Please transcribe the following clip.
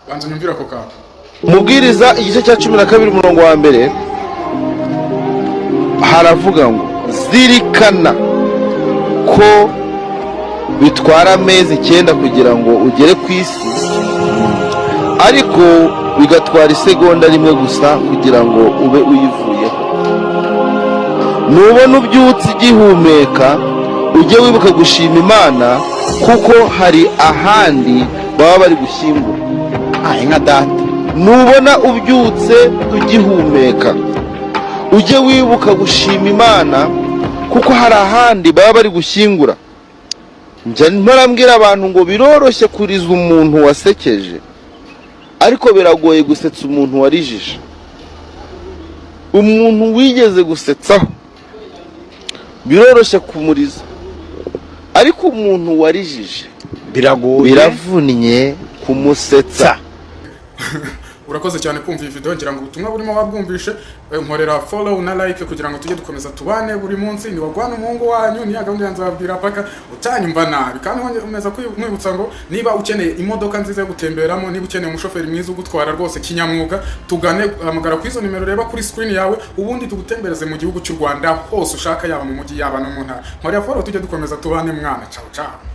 banza nyumvira ako kantu. Mubwiriza igice cya 12 umurongo wa mbere haravuga ngo zirikana ko bitwara amezi 9 kugira ngo ugere ku isi, ariko bigatwara isegonda rimwe gusa kugira ngo ube uyivuyeho. Nubona ubyutse igihumeka ujye wibuka gushima Imana, kuko hari ahandi baba bari gushyingura. Nka data. Nubona ubyutse ugihumeka ujye wibuka gushima Imana, kuko hari ahandi baba bari gushyingura. Njya mparambwira abantu ngo biroroshye kuriza umuntu wasekeje, ariko biragoye gusetsa umuntu warijije. Umuntu wigeze gusetsaho biroroshye kumuriza, ariko umuntu warijije biragoye, biravunnye kumusetsa. Urakoze cyane kumva iyi video, ngira ngo ubutumwa burimo wabwumvishe. Nkorera follow na like kugira ngo tujye dukomeza tubane buri munsi. Ni wagwana umuhungu wanyu, ni gahunda yanzu babwira paka utanyumva nabi. Kandi nkomeza kwibutsa ngo niba ukeneye imodoka nziza yo gutemberamo, niba ukeneye umushoferi mwiza ugutwara rwose kinyamwuga, tugane, hamagara ku izo nimero reba kuri screen yawe, ubundi tugutembereze mu gihugu cy'u Rwanda hose ushaka, yaba mu mujyi yaba no mu ntara. Nkorera follow tujye dukomeza tubane mwana. Ciao ciao.